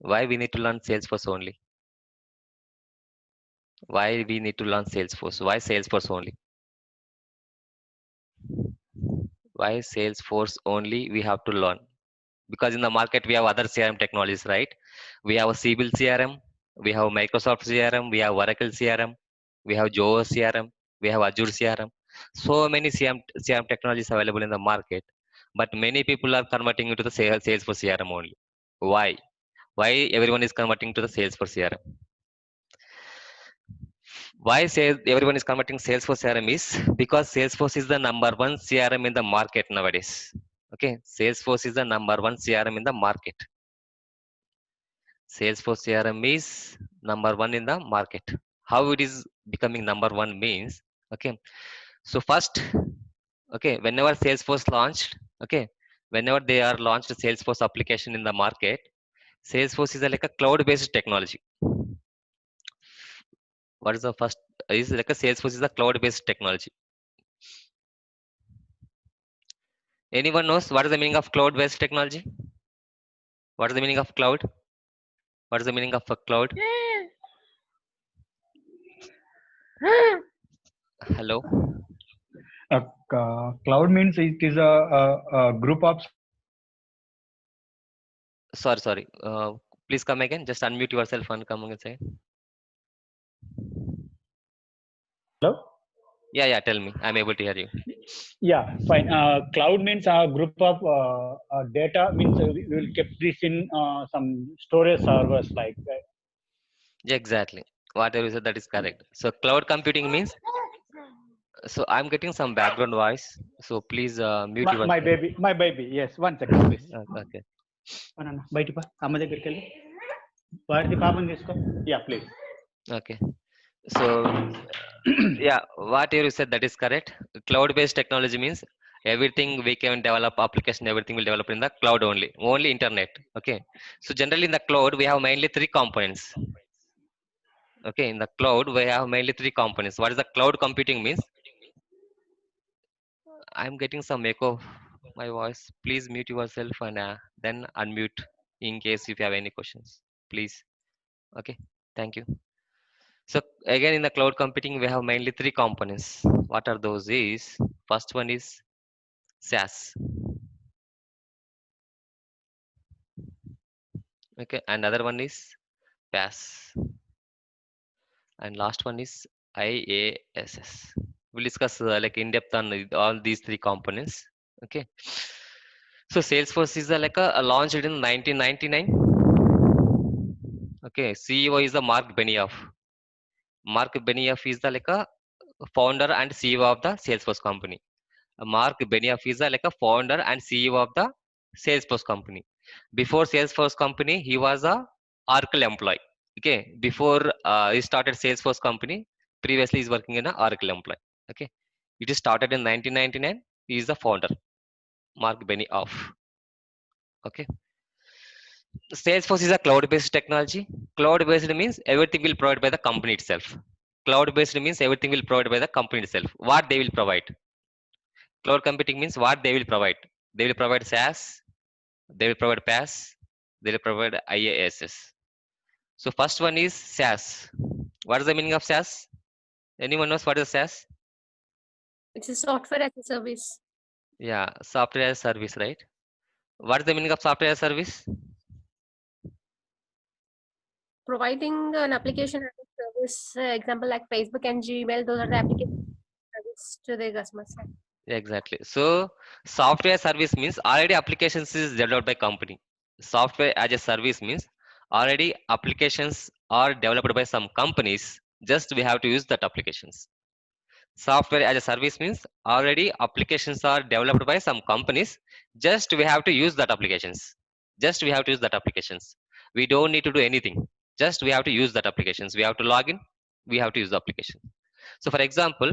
Why we need to learn Salesforce only? Why we need to learn Salesforce? Why Salesforce only? Why Salesforce only we have to learn? Because in the market we have other CRM technologies, right? We have a Siebel CRM, we have Microsoft CRM, we have Oracle CRM, we have Zoho CRM, we have Azure CRM. So many CRM technologies available in the market, but many people are converting into the Salesforce CRM only. Why? Why everyone is converting to the Salesforce CRM? Why everyone is converting Salesforce CRM is because Salesforce is the number one CRM in the market nowadays. Okay, Salesforce is the number one CRM in the market. Salesforce CRM is number one in the market. How it is becoming number one means, okay. So first, okay, whenever Salesforce launched, okay, whenever they are launched a Salesforce application in the market, Salesforce is like a cloud-based technology. What is the first? Is like a Salesforce is a cloud-based technology. Anyone knows what is the meaning of cloud-based technology? What is the meaning of cloud? What is the meaning of a cloud? Hello. Cloud means it is a group of. Sorry. Please come again. Just unmute yourself and come and say. Hello? Yeah. Tell me. I'm able to hear you. Yeah, fine. Cloud means a group of data means we will keep this in some storage servers like that. Yeah, exactly. Whatever you said, that is correct. So cloud computing means. So I'm getting some background voice. So please mute My yourself. baby, my baby. Yes, 1 second, please. Okay. నాన్న బయటికి పా అమ్మ దగ్గరికి వెళ్ళి వాడిది పాపం తీసుకో yeah please Okay. So yeah, whatever you said, that is correct. Cloud-based technology means everything we can develop application, everything will develop in the cloud only internet. Okay. So generally in the cloud we have mainly three components. Okay, in the cloud we have mainly three components. What is the cloud computing means? I'm getting some echo of my voice. Please mute yourself and then unmute in case if you have any questions. Please. Okay. Thank you. So again in the cloud computing we have mainly three components. What are those is first one is SaaS. Okay, another one is PaaS, and last one is IaaS. We'll discuss like in depth on all these three components. Okay. So Salesforce is a launched in 1999. Okay, CEO is the Mark Benioff. Mark Benioff is the founder and CEO of the Salesforce company. Mark Benioff is a founder and CEO of the Salesforce company. Before Salesforce company, he was a Oracle employee. Okay, before he started Salesforce company, previously he's working in an Oracle employee. Okay, it is started in 1999. He is the founder, Mark Benioff. Okay, Salesforce is a cloud-based technology. Cloud-based means everything will provide by the company itself. Cloud-based means everything will provide by the company itself. What they will provide? Cloud computing means what they will provide. They will provide SaaS, they will provide PaaS, they will provide IaaS. So first one is SaaS. What is the meaning of SaaS? Anyone knows what is SaaS? It's a software as a service. Yeah, software as a service, right? What is the meaning of software as a service? Providing an application as a service, example like Facebook and Gmail, those are the application service to the customers. Exactly. So software service means already applications is developed by company. Software as a service means already applications are developed by some companies. Just we have to use that applications. Software as a service means already applications are developed by some companies. Just we have to use that applications. Just we have to use that applications. We don't need to do anything. Just we have to use that applications. We have to log in. We have to use the application. So for example,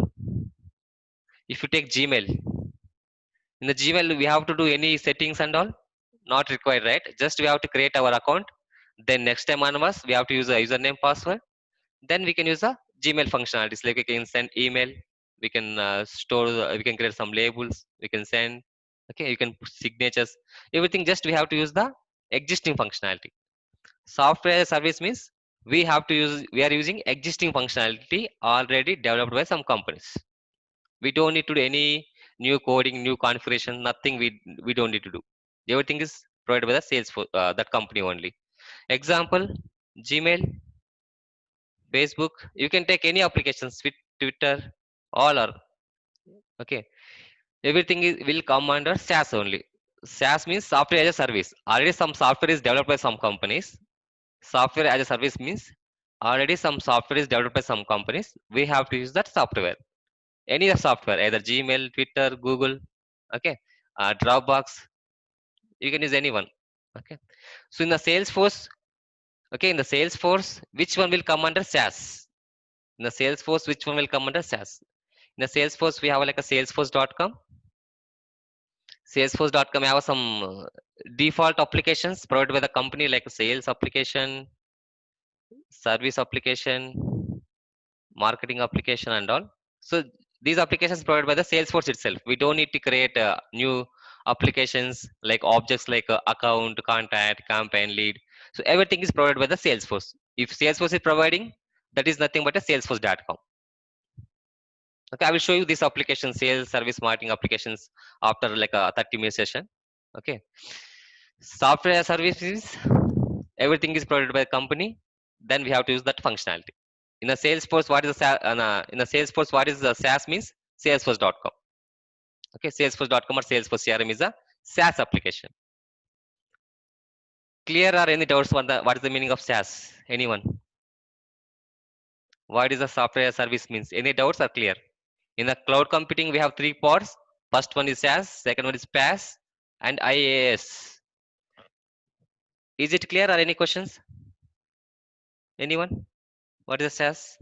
if you take Gmail, in the Gmail we have to do any settings and all? Not required, right? Just we have to create our account. Then next time onwards, we have to use a username password. Then we can use a Gmail functionalities like we can send email, we can we can create some labels, we can send. Okay, you can put signatures, everything. Just we have to use the existing functionality. Software as a service means we are using existing functionality already developed by some companies. We don't need to do any new coding, new configuration, nothing. We don't need to do. Everything is provided by the Salesforce, that company only. Example: Gmail, Facebook. You can take any applications with Twitter, all are okay. Everything will come under SaaS only. SaaS means software as a service. Already some software is developed by some companies. Software as a service means already some software is developed by some companies. We have to use that software. Any software, either Gmail, Twitter, Google, okay, Dropbox. You can use anyone. Okay. So in the Salesforce, okay, in the Salesforce, which one will come under SaaS? In the Salesforce, which one will come under SaaS? In the Salesforce, we have like a Salesforce.com. Salesforce.com have some default applications provided by the company, like sales application, service application, marketing application, and all. So these applications provided by the Salesforce itself. We don't need to create new applications like objects like account, contact, campaign, lead. So everything is provided by the Salesforce. If Salesforce is providing, that is nothing but a Salesforce.com. Okay, I will show you this application, sales, service, marketing applications, after like a 30-minute session. Okay. Software as a service is everything is provided by the company. Then we have to use that functionality. In the Salesforce, what is in the Salesforce, what is the SaaS means? Salesforce.com. Okay, Salesforce.com or Salesforce CRM is a SaaS application. Clear or any doubts? What is the meaning of SaaS? Anyone? What is the software as a service means? Any doubts are clear? In the cloud computing, we have three parts. First one is SaaS, second one is PaaS, and IaaS. Is it clear or any questions? Anyone? What is the SaaS?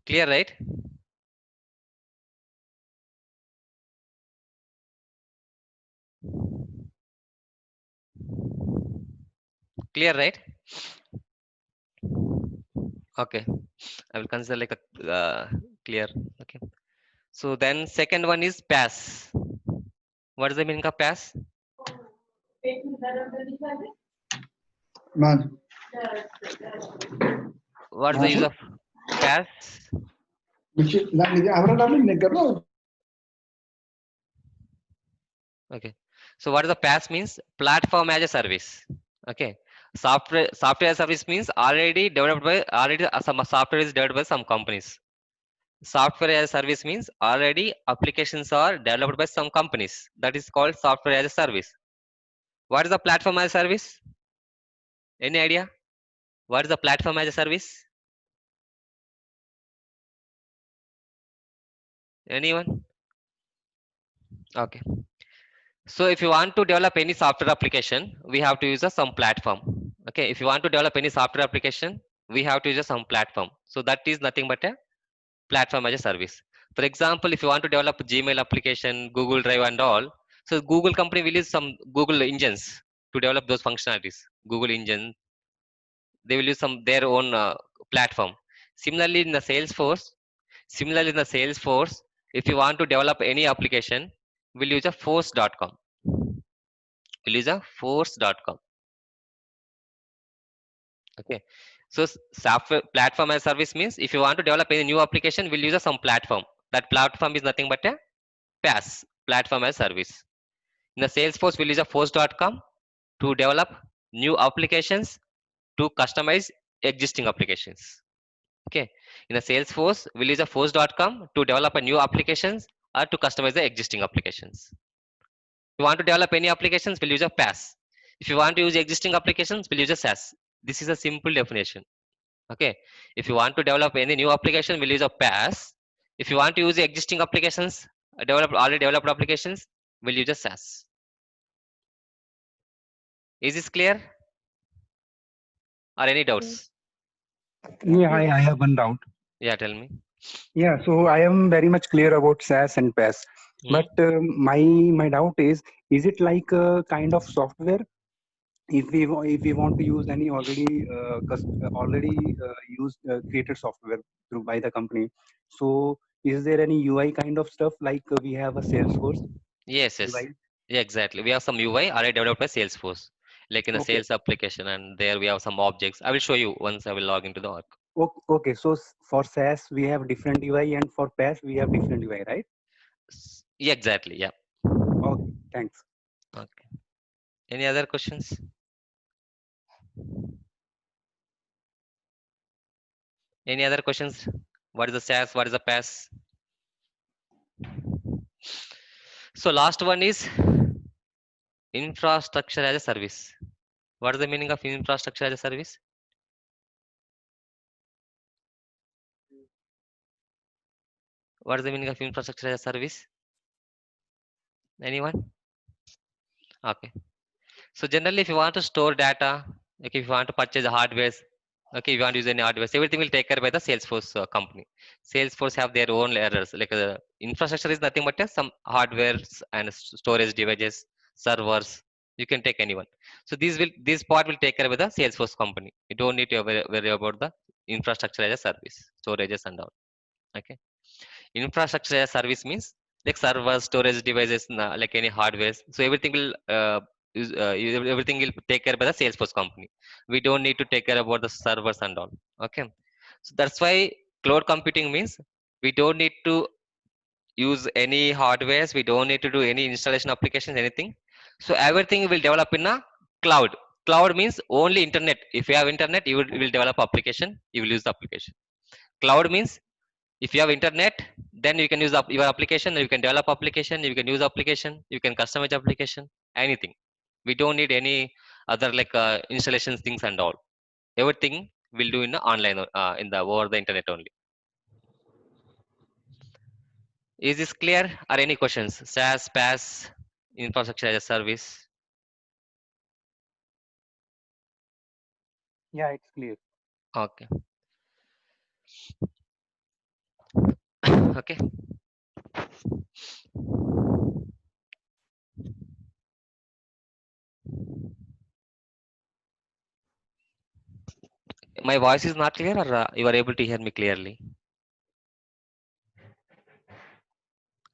Clear, right? Clear, right? Okay, I will consider like a clear. Okay. So then second one is PaaS. What is the meaning of PaaS? Man. What is the use of PaaS? Okay. So what is the PaaS means? Platform as a service. Okay. Software as a service means already some software is developed by some companies. Software as a service means already applications are developed by some companies. That is called software as a service. What is the platform as a service? Any idea? What is the platform as a service? Anyone? Okay. So if you want to develop any software application, we have to use some platform. Okay. If you want to develop any software application, we have to use some platform. So that is nothing but a platform as a service. For example, if you want to develop a Gmail application, Google Drive and all, so Google company will use some Google engines to develop those functionalities. Google engine, they will use some their own platform. Similarly in the Salesforce, if you want to develop any application, we'll use a force.com. We'll use a force.com. Okay. So software platform as service means if you want to develop any new application, we'll use some platform. That platform is nothing but a PaaS, platform as service. In the Salesforce, we'll use a force.com to develop new applications to customize existing applications. Okay. In the Salesforce, we'll use a force.com to develop a new applications or to customize the existing applications. If you want to develop any applications, we'll use a PaaS. If you want to use existing applications, we'll use a SaaS. This is a simple definition. Okay. If you want to develop any new application, we'll use a PaaS. If you want to use the existing applications, already developed applications, we'll use a SaaS. Is this clear? Or any doubts? Yeah, I have one doubt. Yeah, tell me. Yeah, so I am very much clear about SaaS and PaaS, but my doubt is it like a kind of software? If we want to use any already used created software through by the company, so is there any UI kind of stuff like we have a Salesforce? Yes. UI? Yeah, exactly. We have some UI already developed by Salesforce, like in the Okay. sales application, and there we have some objects. I will show you once I will log into the org. Okay. So for SaaS we have different UI and for PaaS we have different UI, right? Yeah, exactly. Yeah. Okay. Thanks. Okay. Any other questions? Any other questions? What is the SaaS? What is the PaaS? So last one is infrastructure as a service. What is the meaning of infrastructure as a service? What is the meaning of infrastructure as a service? Anyone? Okay. So generally, if you want to store data, okay, if you want to purchase the hardware, okay, if you want to use any hardware, everything will take care by the Salesforce company. Salesforce have their own layers. Like infrastructure is nothing but some hardwares and storage devices, servers. You can take anyone. So this part will take care by the Salesforce company. You don't need to worry about the infrastructure as a service, storages and all. Okay. Infrastructure as a service means like servers, storage devices, like any hardware. So everything will everything will take care by the Salesforce company. We don't need to take care about the servers and all. Okay. So that's why cloud computing means we don't need to use any hardwares. We don't need to do any installation applications, anything. So everything will develop in a cloud. Cloud means only internet. If you have internet, you will develop application. You will use the application. Cloud means if you have internet, then you can use your application, you can develop application, you can use application, you can customize application, anything. We don't need any other like installation things and all. Everything we'll do in the online in the over the internet only. Is this clear? Or any questions? SaaS, PaaS, infrastructure as a service. Yeah, it's clear. Okay. Okay. My voice is not clear, or you are able to hear me clearly?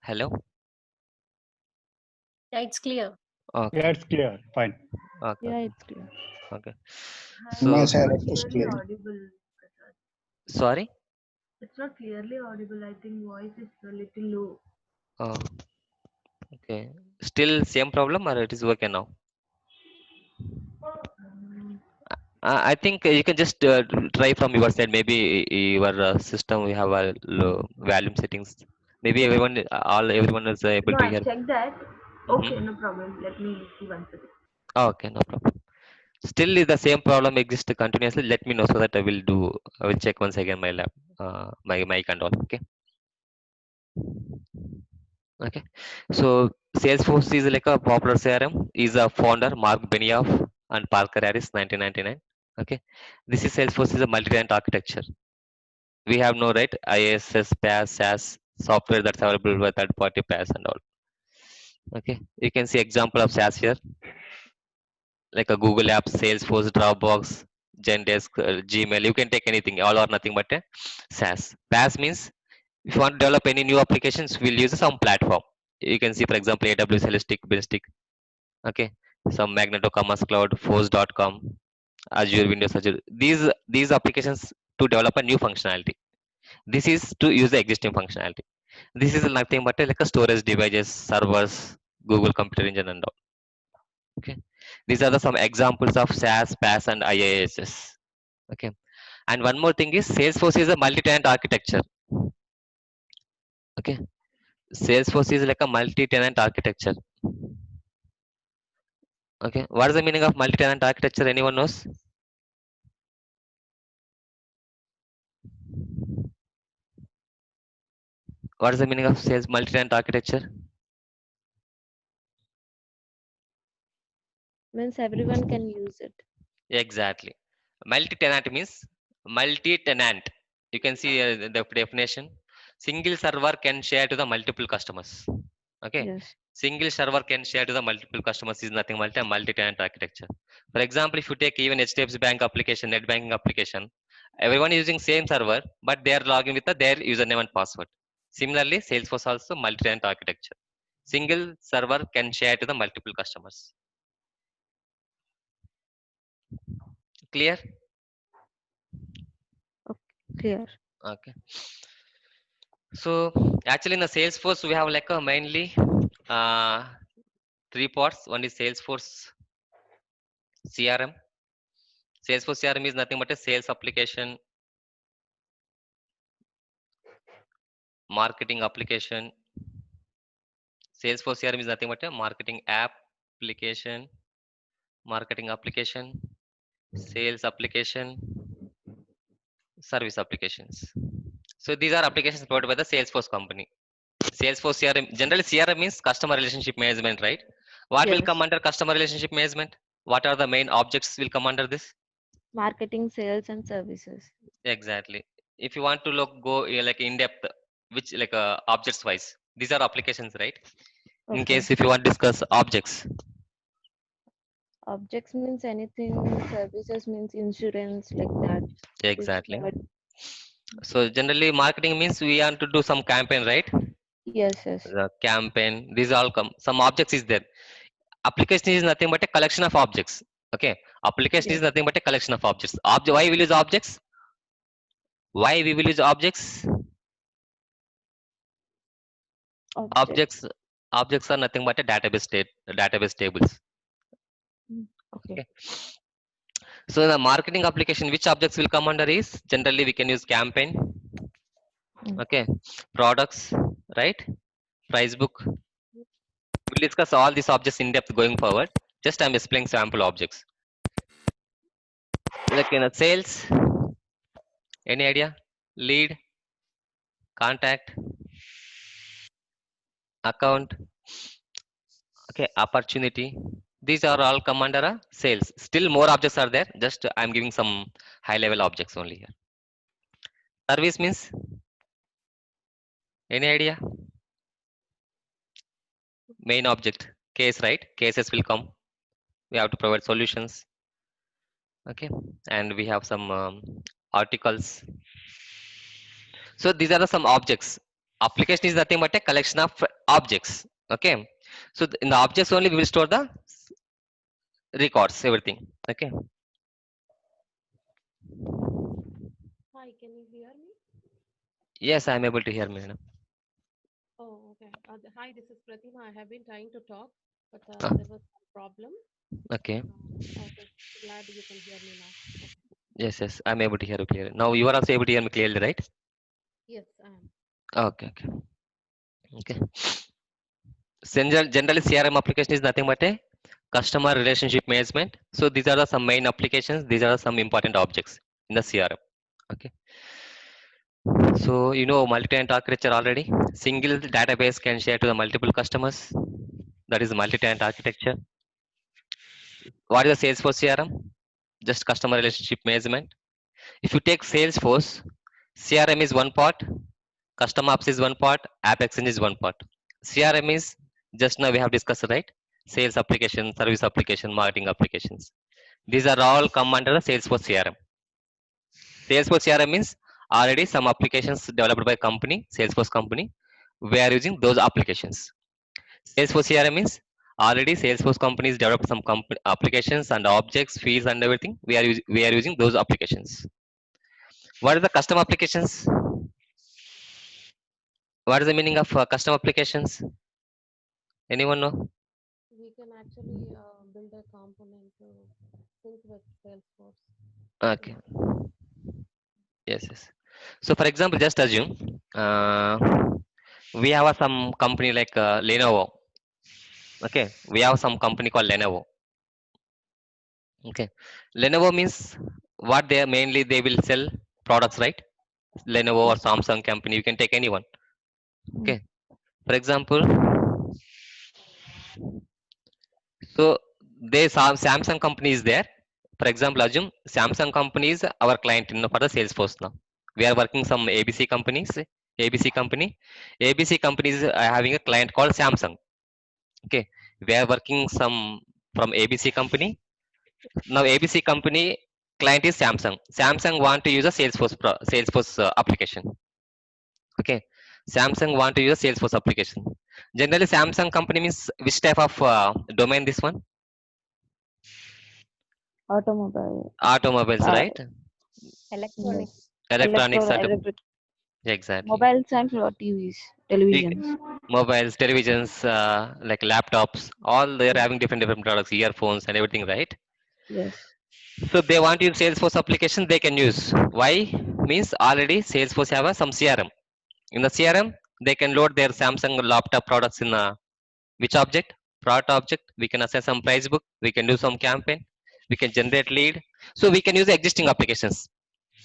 Hello. Yeah, it's clear. Okay. Yeah, it's clear. Fine. Okay. Yeah, it's clear. Okay. No, So sir, it is clear. Audible. sorry. It's not clearly audible. I think voice is a little low. Oh, okay. Still same problem, or it is okay now? I think you can just try from your side. Maybe your system we have a low volume settings. Maybe everyone is able No, to I hear. checked that. Mhm. Okay, no problem. Let me see once again. Okay, no problem. Still, if the same problem exists continuously, let me know so that I will do. I will check once again my lab, my mic and all. Okay. Okay. So Salesforce is like a popular CRM. Is a founder Mark Benioff and Parker Harris, 1999. Okay. This is Salesforce is a multi-tenant architecture. We have no right ISS, PaaS, SaaS software that's available with third-party PaaS and all. Okay, you can see example of SaaS here, like a Google Apps, Salesforce, Dropbox, Zendesk, Gmail. You can take anything, all or nothing but a SaaS. PaaS means if you want to develop any new applications, we'll use some platform. You can see, for example, AWS, Holistic, Business. Okay, some Magneto, Commerce Cloud, Force.com, Azure, Windows, Azure. These applications to develop a new functionality. This is to use the existing functionality. This is nothing but like a storage devices, servers, Google Computer Engine and all. Okay, these are some examples of SaaS, PaaS, and IaaS. Okay, and one more thing is Salesforce is a multi-tenant architecture. Okay, Salesforce is like a multi-tenant architecture. Okay, what is the meaning of multi-tenant architecture? Anyone knows? What is the meaning of sales multi-tenant architecture? Means everyone can use it. Exactly. Multi-tenant means multi-tenant. You can see the definition. Single server can share to the multiple customers. Okay. Yes. Single server can share to the multiple customers is nothing but a multi-tenant architecture. For example, if you take even HDFC Bank application, net banking application, everyone is using same server, but they are logging with their username and password. Similarly, Salesforce also multi-tenant architecture. Single server can share to the multiple customers. Clear? Clear. Okay. So actually in the Salesforce we have like a mainly three parts. One is Salesforce CRM. Salesforce CRM is nothing but a sales application, marketing application. Salesforce CRM is nothing but a marketing application, sales application, service applications. So these are applications provided by the Salesforce company. Salesforce CRM, generally CRM means customer relationship management, right? What will come Yes. under customer relationship management? What are the main objects will come under this? Marketing, sales, and services. Exactly. If you want to go like in depth, which like objects wise, these are applications, right? In Okay. case if you want to discuss objects, Objects means anything. Services means insurance, like that. Which exactly. provide. So generally, marketing means we want to do some campaign, right? Yes, yes. The campaign. These all come. Some objects is there. Application is nothing but a collection of objects. Okay. Application is Yes. nothing but a collection of objects. Why we use objects? Why we will use objects? Objects. Objects are nothing but a database tables. Okay. Okay. So in the marketing application, which objects will come under is generally we can use campaign. Okay. Products, right? Price book. We'll discuss all these objects in depth going forward. Just I'm explaining sample objects. Like in a sales, any idea? Lead, contact, account, okay, opportunity. These are all come under a sales. Still more objects are there. Just I'm giving some high level objects only here. Service means any idea? Main object case, right? Cases will come. We have to provide solutions. Okay, and we have some articles. So these are some objects. Application is nothing but a collection of objects. Okay, so in the objects only we will store the records, everything. Okay. Hi, can you hear me? Yes, I am able to hear me, madam. Oh, okay. Hi, this is Pratima. I have been trying to talk, but Ah. there was some problem. Okay. Okay, glad you can hear me now. Okay. Yes, yes, I am able to hear you clearly. Now you are also able to hear me clearly, right? Yes, I am. Okay, okay. Okay. Generally, CRM application is nothing but a customer relationship management. So these are the some main applications. These are some important objects in the CRM. Okay. So you know multi-tenant architecture already. Single database can share to the multiple customers. That is multi-tenant architecture. What is the Salesforce CRM? Just customer relationship management. If you take Salesforce, CRM is one part, Custom Ops is one part, App Exchange is one part. CRM is just now we have discussed, right? Sales application, service application, marketing applications. These are all come under the Salesforce CRM. Salesforce CRM means already some applications developed by company, Salesforce company. We are using those applications. Salesforce CRM means already Salesforce companies developed some applications and objects, fields, and everything. We are using those applications. What is the custom applications? What is the meaning of custom applications? Anyone know? We can actually build a component to sync with Salesforce. Okay. Yes, yes. So for example, just assume we have some company like Lenovo. Okay, we have some company called Lenovo. Okay, Lenovo means what they mainly they will sell products, right? Lenovo or Samsung company, you can take anyone. Okay, for example, so Samsung company is there. For example, assume Samsung company is our client for the Salesforce now. We are working some ABC companies. ABC company is having a client called Samsung. Okay, we are working some from ABC company. Now ABC company client is Samsung. Samsung want to use a Salesforce application. Okay, Samsung want to use a Salesforce application. Generally, Samsung company means which type of domain this one? Automobile. Automobiles, right? Electronic. Yes. Electronics, Electric. exactly. Mobiles and TVs, We, televisions. mobiles, televisions, like laptops, all they're having different products, earphones and everything, right? Yes. So they want to use Salesforce application, they can use. Why? Means already Salesforce have some CRM. In the CRM, they can load their Samsung laptop products in which object? Product object. We can assign some price book. We can do some campaign. We can generate lead. So we can use the existing applications.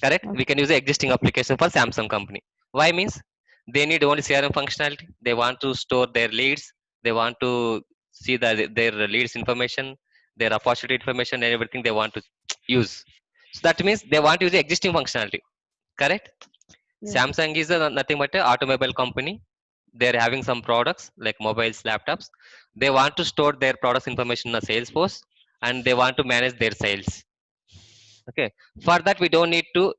Correct? We Okay. can use the existing application for Samsung company. Why? Means they need only CRM functionality. They want to store their leads. They want to see their leads information, their opportunity information, and everything they want to use. So that means they want to use the existing functionality. Correct? Yes. Samsung is nothing but an automobile company. They're having some products like mobiles, laptops. They want to store their products information in a Salesforce, and they want to manage their sales. Okay. For that, we don't need to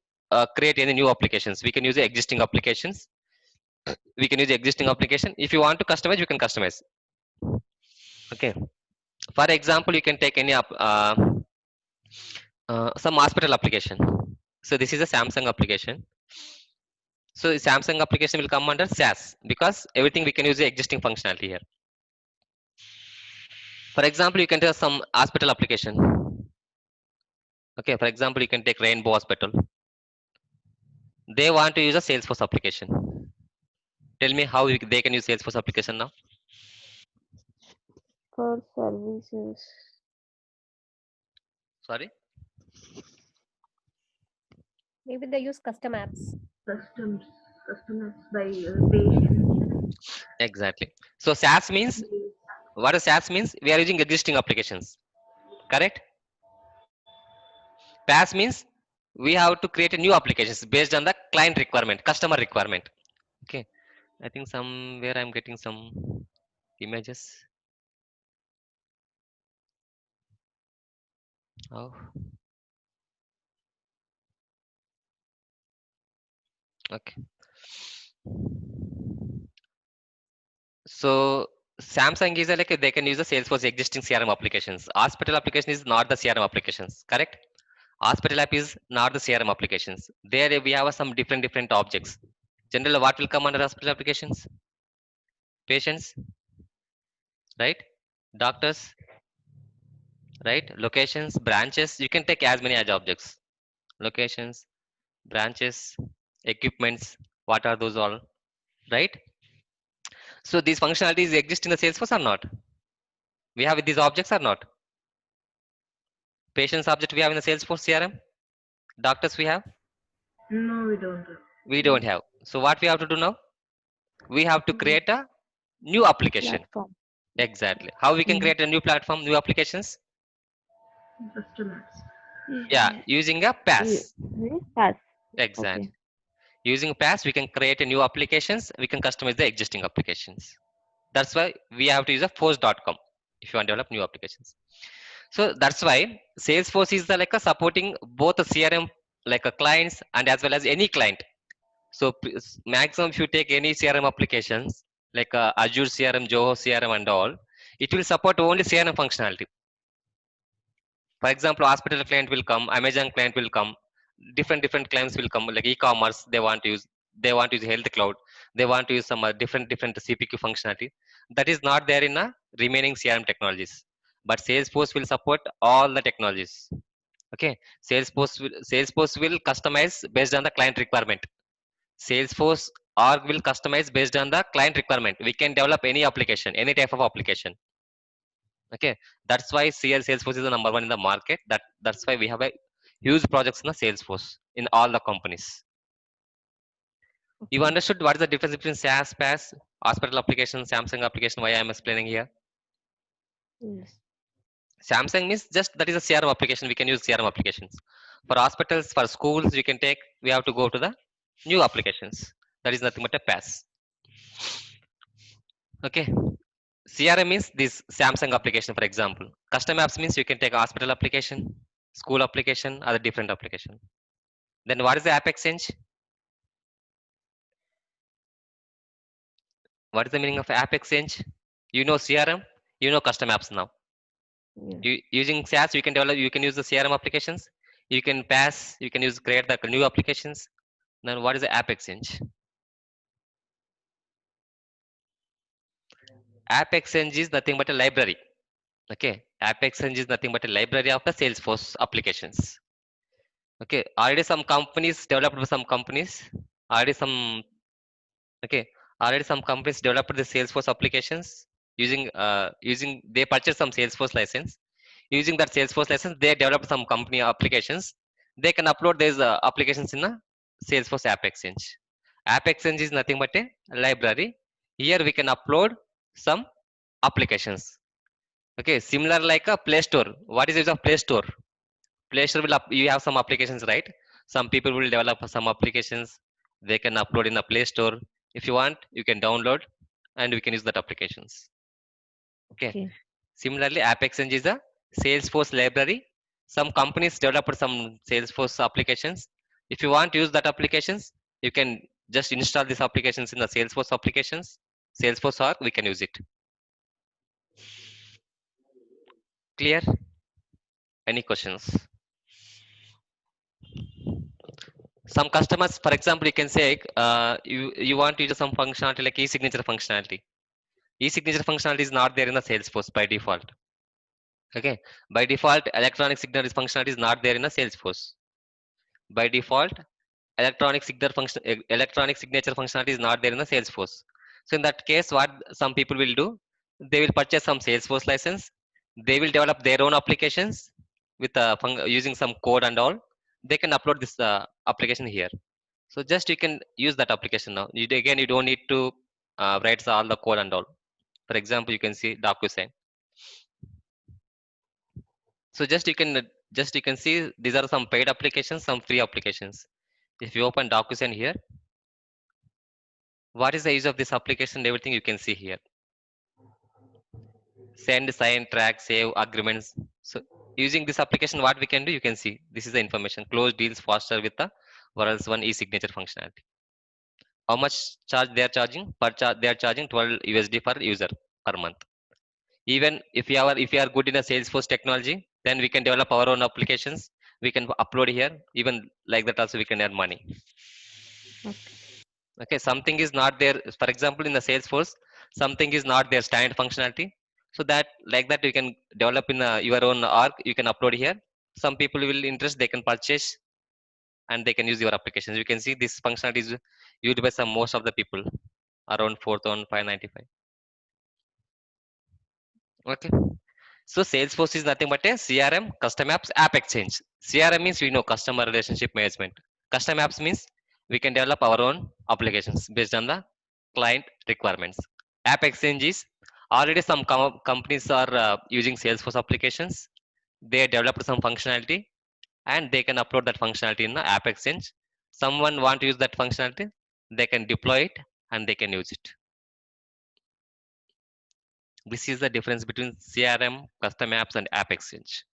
create any new applications. We can use the existing applications. We can use the existing application. If you want to customize, you can customize. Okay. For example, you can take any some hospital application. So this is a Samsung application. So the Samsung application will come under SaaS because everything we can use the existing functionality here. For example, you can take some hospital application. Okay, for example, you can take Rainbow Hospital. They want to use a Salesforce application. Tell me how they can use Salesforce application now. For services. Sorry. Maybe they use custom apps. Customized by patient. Exactly. So SaaS means what does SaaS means? We are using existing applications. Correct? PaaS means we have to create a new applications based on the client requirement, customer requirement. Okay. I think somewhere I'm getting some images. Oh, okay. So Samsung is like they can use the Salesforce existing CRM applications. Hospital application is not the CRM applications, correct? Hospital app is not the CRM applications. There we have some different objects. Generally, what will come under hospital applications? Patients, right? Doctors, right? Locations, branches. You can take as many as objects. Locations, branches, equipments. What are those all? Right? So these functionalities exist in the Salesforce or not? We have these objects or not? Patients object we have in the Salesforce CRM. Doctors we have. No, we don't. We don't have. So what we have to do now? We have to create a new application. Platform. Exactly. How we can Mm. create a new platform, new applications? Customers. Yeah, using a PaaS. Pass. Exactly. Okay. Using PaaS, we can create a new applications. We can customize the existing applications. That's why we have to use a force.com if you want to develop new applications. So that's why Salesforce is the like a supporting both the CRM like a clients and as well as any client. So maximum if you take any CRM applications like Azure CRM, Zoho CRM and all, it will support only CRM functionality. For example, hospital client will come, Amazon client will come, different clients will come like e-commerce. They want to use health cloud. They want to use some different CPQ functionality that is not there in the remaining CRM technologies. But Salesforce will support all the technologies. Okay, Salesforce will customize based on the client requirement. Salesforce org will customize based on the client requirement. We can develop any application, any type of application. Okay, that's why Salesforce is the number one in the market. That's why we have a huge projects in the Salesforce in all the companies. You understood what is the difference between SaaS, PaaS, hospital application, Samsung application? Why I am explaining here. Yes. Samsung means just that is a CRM application. We can use CRM applications. For hospitals, for schools, you can take. We have to go to the new applications. That is nothing but a PaaS. Okay. CRM means this Samsung application, for example. Custom apps means you can take a hospital application, school application, other different application. Then what is the App Exchange? What is the meaning of app exchange? You know CRM, you know custom apps now. Yeah. Using SaaS, you can develop, you can use the CRM applications. You can pass, you can use create the new applications. Then what is the app exchange? App exchange is nothing but a library. Okay, app exchange is nothing but a library of the Salesforce applications. Okay, already some companies developed by some companies. Already some okay, already some companies developed the Salesforce applications using they purchase some Salesforce license. Using that Salesforce license, they develop some company applications. They can upload these applications in a Salesforce App Exchange. App Exchange is nothing but a library. Here we can upload some applications. Okay, similar like a Play Store. What is the use of Play Store? Play Store will you have some applications, right? Some people will develop some applications. They can upload in the Play Store. If you want, you can download and we can use that applications. Okay. Okay. Similarly, App Exchange is a Salesforce library. Some companies developed some Salesforce applications. If you want to use that applications, you can just install these applications in the Salesforce applications. Salesforce org, we can use it. Clear? Any questions? Some customers, for example, you can say you want to use some functionality like e-signature functionality. E-signature functionality is not there in the Salesforce by default. Okay, by default, electronic signature functionality is not there in the Salesforce. By default, electronic signature functionality is not there in the Salesforce. So in that case, what some people will do, they will purchase some Salesforce license. They will develop their own applications with using some code and all. They can upload this application here. So just you can use that application now. Again, you don't need to write all the code and all. For example, you can see DocuSign. So just you can see these are some paid applications, some free applications. If you open DocuSign here, what is the use of this application? Everything you can see here. Send, sign, track, save, agreements. So using this application, what we can do, you can see this is the information. Close deals faster with the Varels one e-signature functionality. How much charge they are charging? They are charging 12 USD per user per month. Even if you are good in a Salesforce technology, then we can develop our own applications. We can upload here. Even like that also we can earn money. Okay, something is not there. For example, in the Salesforce, something is not their standard functionality. So that like that you can develop in your own org. You can upload here. Some people will interest. They can purchase and they can use your applications. You can see this functionality is used by most of the people, around 4,595. Okay. So Salesforce is nothing but a CRM, custom apps, app exchange. CRM means customer relationship management. Custom apps means we can develop our own applications based on the client requirements. App exchange is already some companies are using Salesforce applications. They developed some functionality and they can upload that functionality in the app exchange. Someone want to use that functionality, they can deploy it and they can use it. This is the difference between CRM, custom apps, and app exchange.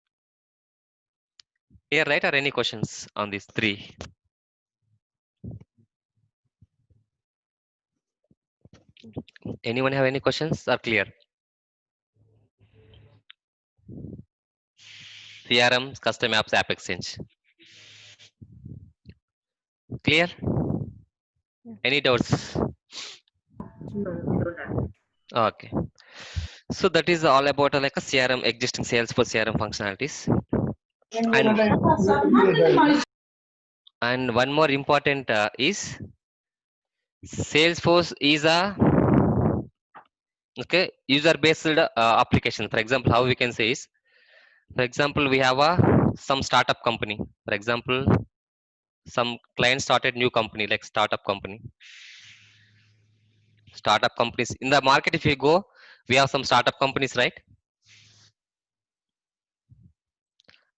Here, right? Or any questions on these three? Anyone have any questions? Are clear? CRM, custom apps, app exchange. Clear? Any doubts? No, we don't have. Okay. So that is all about like a CRM, existing Salesforce CRM functionalities. And one more important is Salesforce is a user-based application. For example, how we can say is, for example, we have some startup company. For example, some client started new company like startup company. Startup companies in the market, if you go, we have some startup companies, right?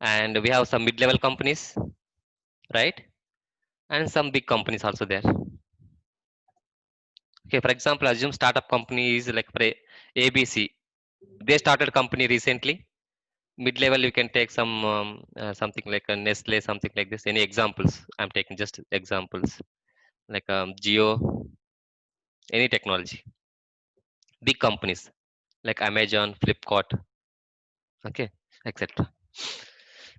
And we have some mid-level companies, right? And some big companies also there. Okay, for example, assume startup company is like for ABC. They started company recently. Mid-level, you can take some something like a Nestle, something like this. Any examples? I'm taking just examples like Geo, any technology. Big companies like Amazon, Flipkart, okay, etc.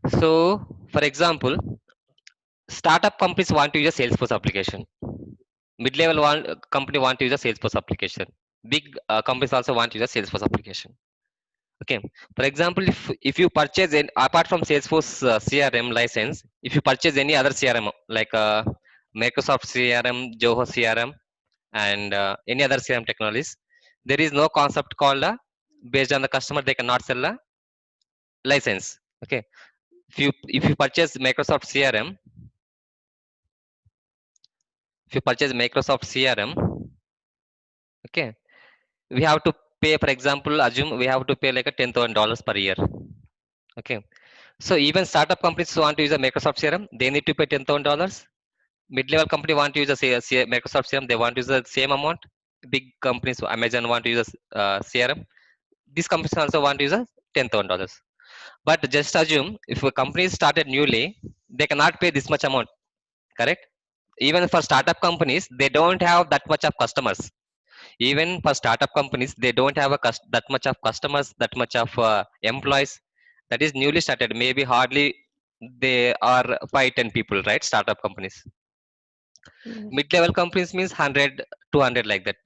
So, for example, startup companies want to use a Salesforce application. Mid-level company want to use a Salesforce application. Big companies also want to use a Salesforce application. Okay. For example, if you purchase apart from Salesforce CRM license, if you purchase any other CRM like Microsoft CRM, Zoho CRM, and any other CRM technologies, there is no concept called based on the customer they cannot sell a license. Okay. If you purchase Microsoft CRM, if you purchase Microsoft CRM, okay, we have to pay. For example, assume we have to pay like a $10,000 per year. Okay. So even startup companies want to use a Microsoft CRM, they need to pay $10,000. Mid-level company want to use a Microsoft CRM, they want to use the same amount. Big companies, Amazon want to use a CRM. These companies also want to use a $10,000. But just assume if a company started newly, they cannot pay this much amount. Correct? Even for startup companies, they don't have that much of customers. Even for startup companies, they don't have that much of customers, that much of employees. That is newly started. Maybe hardly they are 5-10 people, right? Startup companies. Yes. Mid-level companies means 100, 200 like that.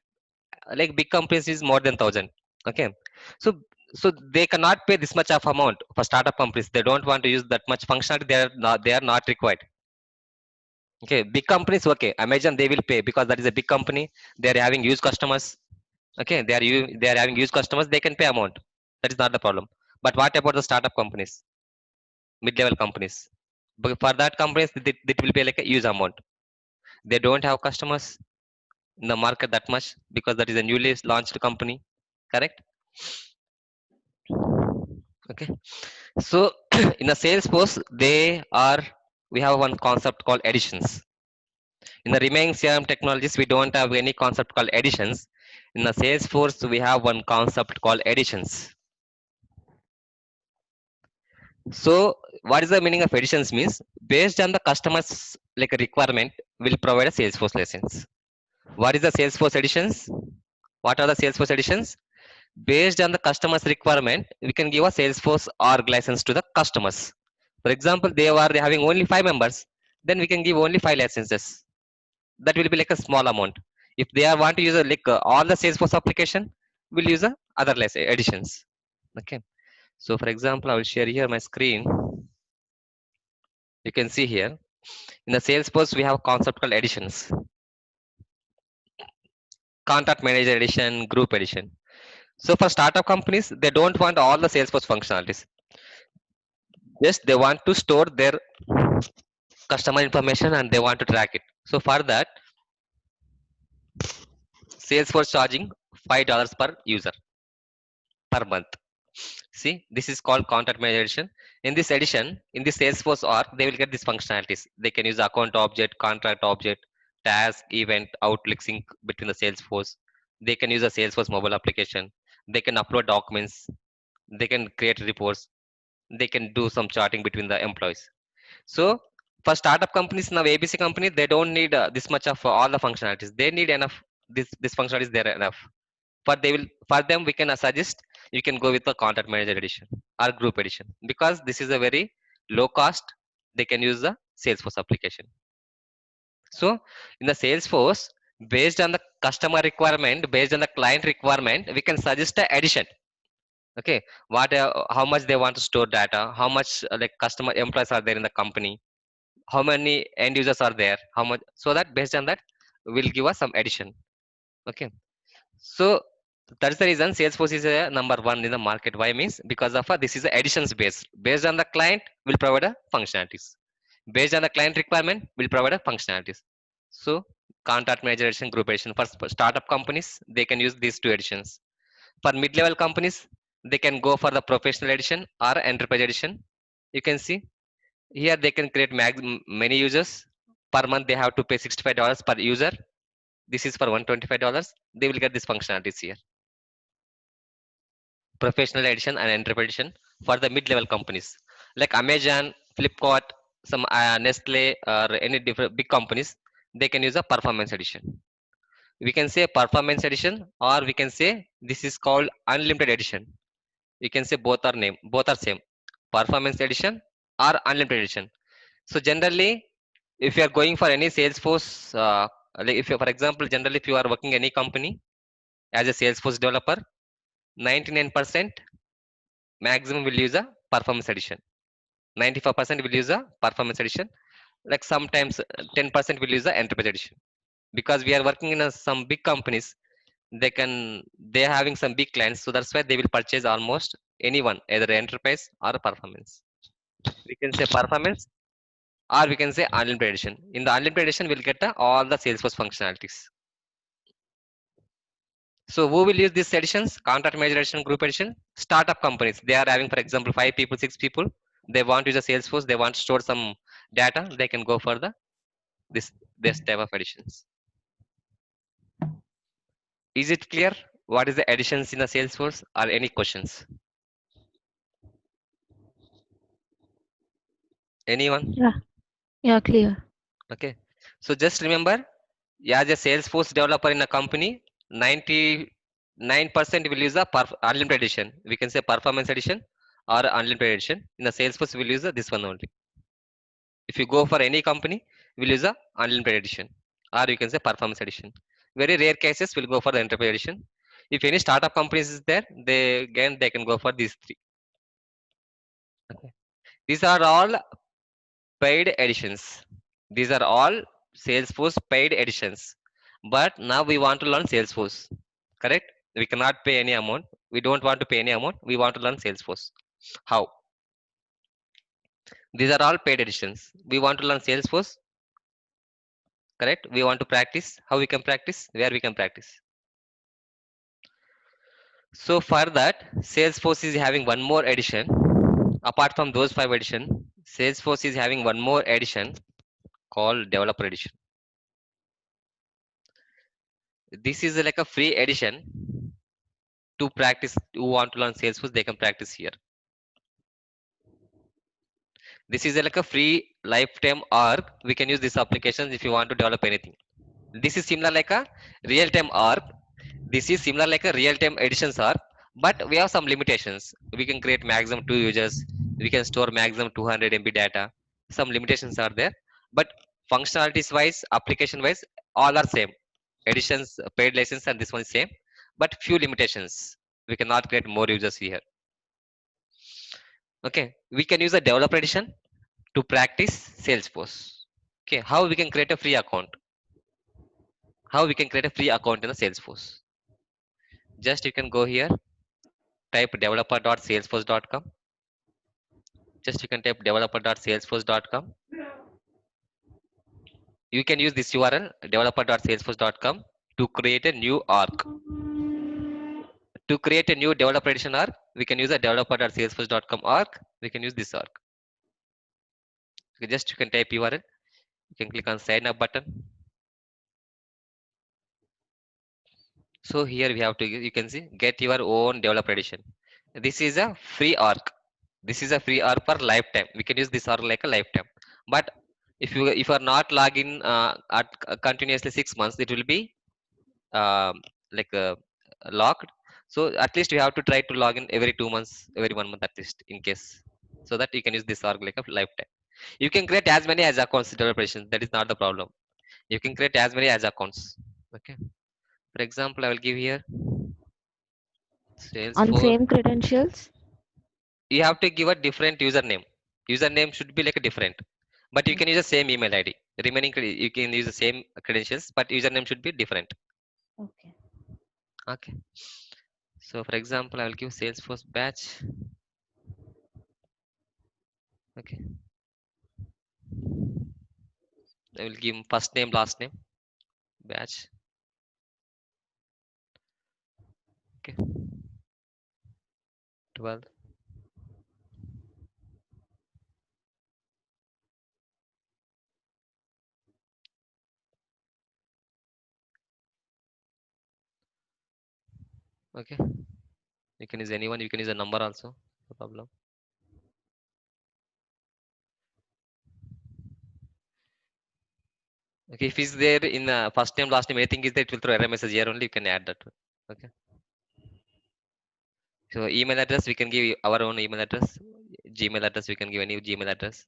Like big companies is more than 1,000. Okay. So so they cannot pay this much of amount for startup companies. They don't want to use that much functionality. They are not required. Okay, big companies, okay. Amazon they will pay because that is a big company. They are having huge customers. Okay, they are having huge customers. They can pay amount. That is not the problem. But what about the startup companies, mid-level companies? But for that companies, it will be like a huge amount. They don't have customers in the market that much because that is a newly launched company. Correct? Okay. So in the Salesforce, we have one concept called editions. In the remaining CRM technologies, we don't have any concept called editions. In the Salesforce, we have one concept called editions. So, what is the meaning of editions? Means based on the customer's like a requirement, will provide a Salesforce license. What is the Salesforce editions? What are the Salesforce editions? Based on the customer's requirement, we can give a Salesforce org license to the customers. For example, they are having only 5 members, then we can give only 5 licenses. That will be like a small amount. If they are want to use all the Salesforce application, we'll use other less additions. Okay. So for example, I will share here my screen. You can see here in the Salesforce we have a concept called editions. Contact manager edition, group edition. So for startup companies, they don't want all the Salesforce functionalities. Just they want to store their customer information and they want to track it. So for that, Salesforce charging $5 per user per month. See, this is called contact manager edition. In this edition, in this Salesforce org, they will get these functionalities. They can use account object, contract object, task, event, Outlook sync between the Salesforce. They can use a Salesforce mobile application. They can upload documents. They can create reports. They can do some charting between the employees. So for startup companies now, ABC company, they don't need this much of all the functionalities. They need enough. This functionality is there enough. For them we can suggest you can go with the contact manager edition or group edition because this is a very low cost. They can use the Salesforce application. So in the Salesforce, based on the customer requirement, based on the client requirement, we can suggest the addition. Okay, how much they want to store data, how much like customer employees are there in the company, how many end users are there, how much, so that based on that will give us some addition. Okay. So that's the reason Salesforce is a number one in the market. Why means because of this is a additions based. Based on the client, will provide a functionalities. Based on the client requirement, will provide a functionalities. So contact manager edition, group edition. For startup companies, they can use these two editions. For mid-level companies, they can go for the professional edition or enterprise edition. You can see here they can create many users. Per month, they have to pay $65 per user. This is for $125. They will get this functionalities here. Professional edition and enterprise edition for the mid-level companies like Amazon, Flipkart, some Nestle or any different big companies. They can use a performance edition. We can say performance edition, or we can say this is called unlimited edition. You can say both are same, performance edition or unlimited edition. So generally, if you are going for any Salesforce, like if you, for example, generally if you are working any company as a Salesforce developer, 99% maximum will use a performance edition. 95% will use a performance edition. Like sometimes 10% will use the enterprise edition, because we are working in some big companies. They're having some big clients, so that's why they will purchase almost anyone, either enterprise or performance. We can say performance, or we can say unlimited edition. In the unlimited edition, we'll get all the Salesforce functionalities. So who will use these editions? Contract manager edition, group edition. Startup companies, they are having, for example, 5 people, 6 people. They want to use a Salesforce. They want to store some data. They can go for this type of editions. Is it clear? What is the additions in the Salesforce? Or any questions? Anyone? Yeah, clear. Okay. So just remember, as a Salesforce developer in a company, 99% will use the unlimited edition. We can say performance edition or unlimited edition. In the Salesforce, we'll use this one only. If you go for any company, we'll use the unlimited edition, or you can say performance edition. Very rare cases, we'll go for the enterprise edition. If any startup companies is there, they can go for these three. Okay. These are all paid editions. These are all Salesforce paid editions. But now we want to learn Salesforce. Correct? We cannot pay any amount. We don't want to pay any amount. We want to learn Salesforce. How? These are all paid editions. We want to learn Salesforce. Correct? We want to practice. How we can practice? Where we can practice? So for that, Salesforce is having one more edition. Apart from those 5 edition, Salesforce is having one more edition called Developer Edition. This is like a free edition to practice. Who want to learn Salesforce, they can practice here. This is like a free lifetime org. We can use this application if you want to develop anything. This is similar like a real-time org. This is similar like a real-time editions org, but we have some limitations. We can create maximum 2 users. We can store maximum 200 MB data. Some limitations are there, but functionalities wise, application wise, all are same. Editions, paid license, and this one is same, but few limitations. We cannot create more users here. Okay, we can use a developer edition to practice Salesforce. Okay, how we can create a free account? How we can create a free account in the Salesforce? Just you can go here, type developer.salesforce.com. Just you can type developer.salesforce.com. You can use this URL developer.salesforce.com to create a new org. To create a new developer edition org, we can use a developer.salesforce.com org. We can use this org. Okay, just you can type URL. You can click on sign up button. So here we have to, you can see, get your own developer edition. This is a free org. This is a free org for lifetime. We can use this org like a lifetime. But if you are not login at continuously 6 months, it will be like locked. So at least you have to try to log in every 2 months, every 1 month at least, in case, so that you can use this org like a lifetime. You can create as many as accounts developer edition. That is not the problem. You can create as many as accounts. Okay. For example, I will give here On Salesforce. same credentials? You have to give a different username. Username should be like a different, but you can use the same email ID. Remaining you can use the same credentials, but username should be different. Okay. Okay. So for example, I will give Salesforce batch. Okay. I will give first name, last name, batch. Okay. 12. Okay. You can use anyone. You can use a number also. No problem. Okay, if it's there in first name, last name, anything is there, it will throw error message here only. You can add that. Okay. So email address, we can give our own email address. Gmail address, we can give any Gmail address.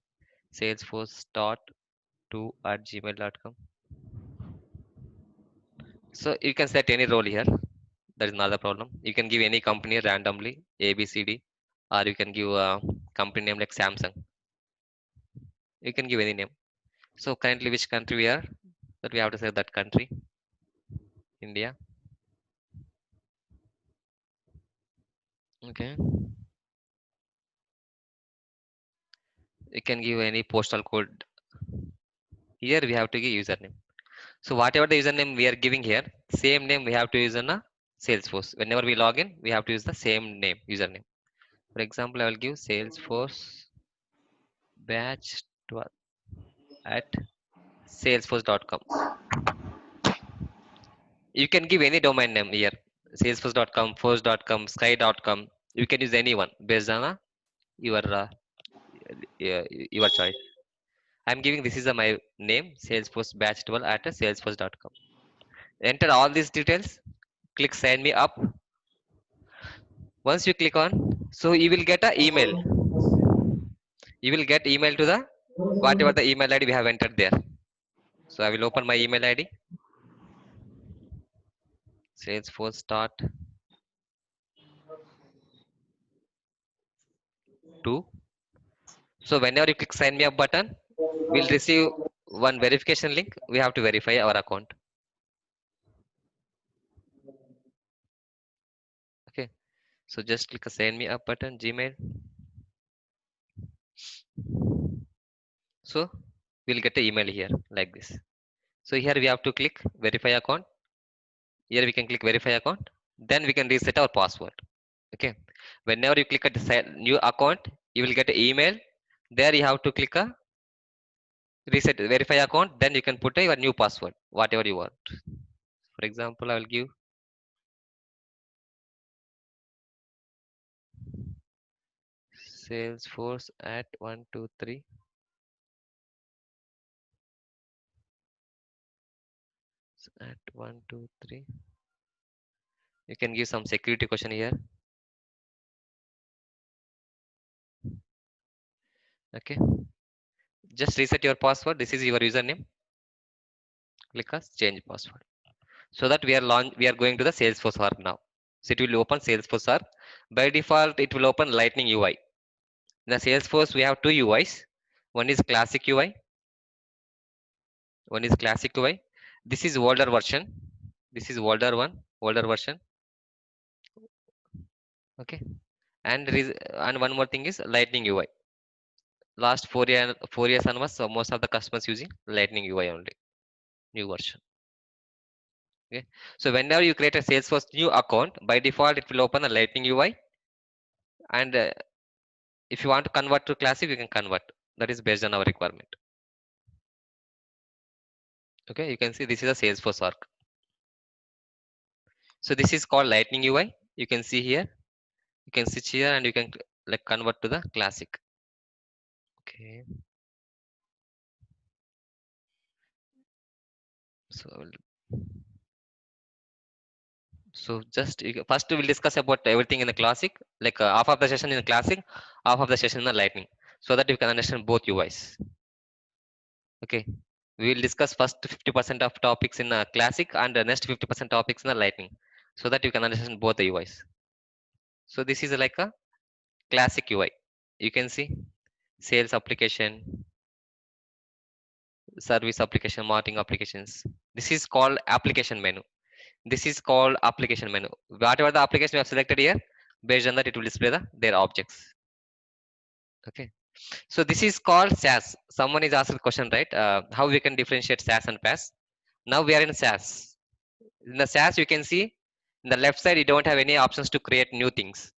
Salesforce.2@gmail.com. So you can set any role here. That is not the problem. You can give any company randomly, ABCD, or you can give a company name like Samsung. You can give any name. So currently, which country we are? That we have to say that country, India. Okay. You can give any postal code. Here we have to give username. So whatever the username we are giving here, same name we have to use in a Salesforce. Whenever we log in, we have to use the same name, username. For example, I will give Salesforce batch 12 at salesforce.com. You can give any domain name here, salesforce.com, force.com, sky.com. You can use anyone based on your your choice. I'm giving this is my name, Salesforce batch 12 at salesforce.com. Enter all these details. Click sign me up. Once you click on, so you will get an email. You will get email to the whatever the email ID we have entered there. So I will open my email ID. Salesforce start 2. So whenever you click sign me up button, we'll receive one verification link. We have to verify our account. Okay. So just click a sign me up button, Gmail. So we'll get the email here like this. So here we have to click verify account. Here we can click verify account. Then we can reset our password. Okay. Whenever you click at the new account, you will get an email. There you have to click a reset verify account. Then you can put your new password, whatever you want. For example, I will give Salesforce at 123 at 123. You can give some security question here. Okay, just reset your password. This is your username. Click as change password. So that we are going to the Salesforce org now. So it will open Salesforce org. By default, it will open Lightning UI. In the Salesforce, we have two UIs. One is classic UI. One is classic UI. This is older version. This is older version. Okay, and one more thing is Lightning UI. Last 4 years onwards, so most of the customers using Lightning UI only, new version. Okay, so whenever you create a Salesforce new account, by default it will open a Lightning UI, and if you want to convert to classic, you can convert. That is based on our requirement. Okay, you can see this is a Salesforce org. So this is called Lightning UI. You can see here. You can switch here and you can like convert to the classic. Okay. So just first we'll discuss about everything in the classic, like half of the session in the classic, half of the session in the Lightning, so that you can understand both UIs. Okay, we will discuss first 50% of topics in classic and the next 50% topics in the Lightning, so that you can understand both the UIs. So this is like a classic UI. You can see sales application, service application, marketing applications. This is called application menu. This is called application menu. Whatever the application you have selected here, based on that it will display their objects. Okay, so this is called SaaS. Someone is asked a question, right? How we can differentiate SaaS and PaaS? Now we are in SaaS. In the SaaS, you can see in the left side you don't have any options to create new things.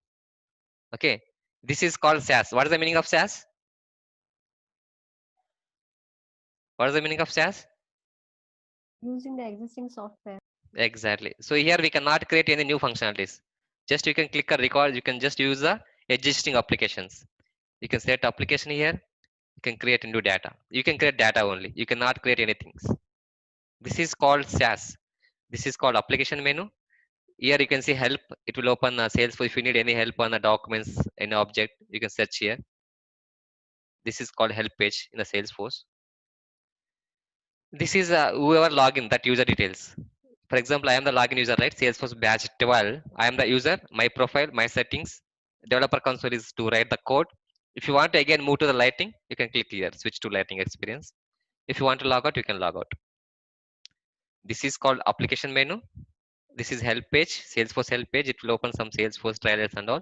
Okay, this is called SaaS. What is the meaning of SaaS? What is the meaning of SaaS? Using the existing software. Exactly. So here we cannot create any new functionalities. Just you can click a record. You can just use the existing applications. You can set application here. You can create new data. You can create data only. You cannot create anything. This is called SaaS. This is called application menu. Here you can see help. It will open Salesforce. If you need any help on the documents, any object, you can search here. This is called help page in the Salesforce. This is whoever login, that user details. For example, I am the login user, right? Salesforce batch 12. I am the user, my profile, my settings. Developer console is to write the code. If you want to again move to the Lightning, you can click here, switch to Lightning experience. If you want to log out, you can log out. This is called application menu. This is help page, Salesforce help page. It will open some Salesforce trailers and all.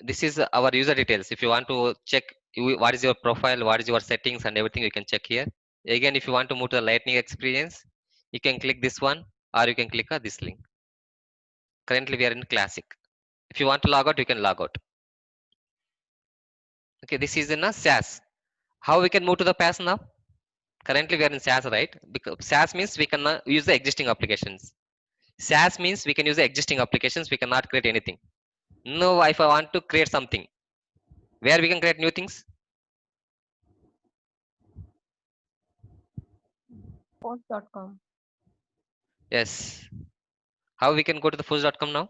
This is our user details. If you want to check what is your profile, what is your settings and everything, you can check here. Again, if you want to move to the Lightning experience, you can click this one or you can click this link. Currently, we are in Classic. If you want to log out, you can log out. Okay, this is in a SaaS. How we can move to the PaaS now? Currently, we are in SaaS, right? Because SaaS means we can use the existing applications. SaaS means we can use the existing applications. We cannot create anything. No, if I want to create something, where we can create new things? Post.com. Yes. How we can go to the force.com now?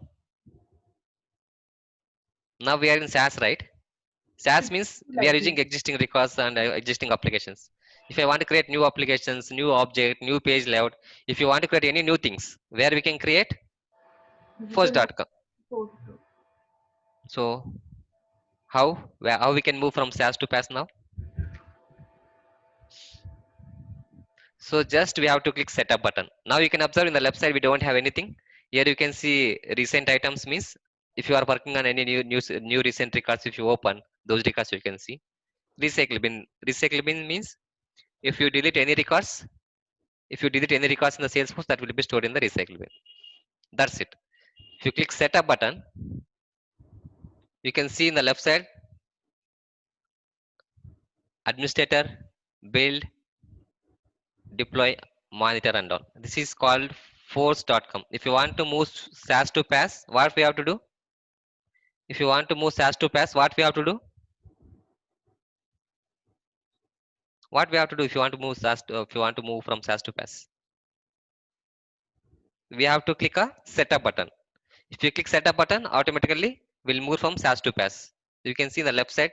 Now we are in SaaS, right? SaaS means we are using existing records and existing applications. If I want to create new applications, new object, new page layout, if you want to create any new things, where we can create? Force.com. So how we can move from SaaS to PaaS now? So just we have to click setup button. Now you can observe in the left side we don't have anything. Here you can see recent items means if you are working on any new recent records, if you open those records you can see. Recycle bin. Recycle bin means if you delete any records, in the Salesforce, that will be stored in the recycle bin. That's it. If you click setup button, you can see in the left side administrator, build, deploy, monitor and all. This is called force.com. If you want to move SaaS to PaaS, what we have to do? If you want to move SaaS to PaaS, what we have to do? What we have to do if you want to move from SaaS to PaaS? We have to click a setup button. If you click setup button, automatically we'll move from SaaS to PaaS. You can see the left side.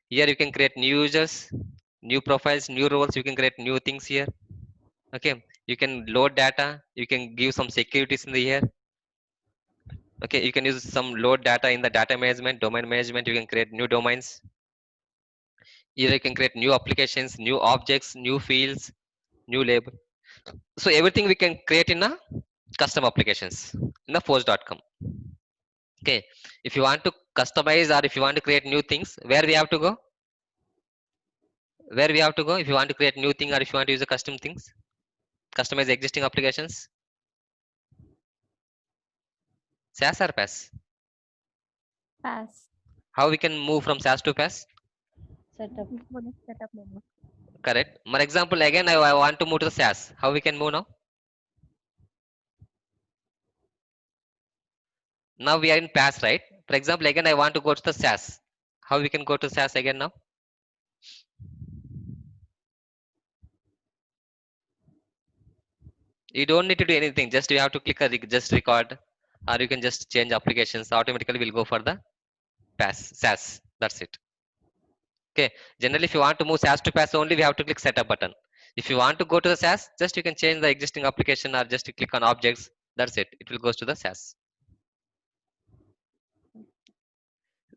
Here you can create new users, new profiles, new roles. You can create new things here. Okay, you can load data. You can give some securities in the here. Okay, you can use some load data in the data management, domain management. You can create new domains. Here you can create new applications, new objects, new fields, new label. So everything we can create in a custom applications in the force.com. Okay, if you want to customize or if you want to create new things, where we have to go? Where we have to go if you want to create new thing or if you want to use the custom things, customize existing applications? SaaS or PaaS? PaaS. How we can move from SaaS to PaaS? Setup. Setup menu. Correct. For example, again I want to move to the SaaS. How we can move now? Now we are in PaaS, right? For example, again I want to go to the SaaS. How we can go to SaaS again now? You don't need to do anything. Just you have to click just record, or you can just change applications. Automatically will go for the PaaS SaaS. That's it. Okay. Generally, if you want to move SaaS to PaaS only, we have to click setup button. If you want to go to the SaaS, just you can change the existing application or just click on objects. That's it. It will go to the SaaS.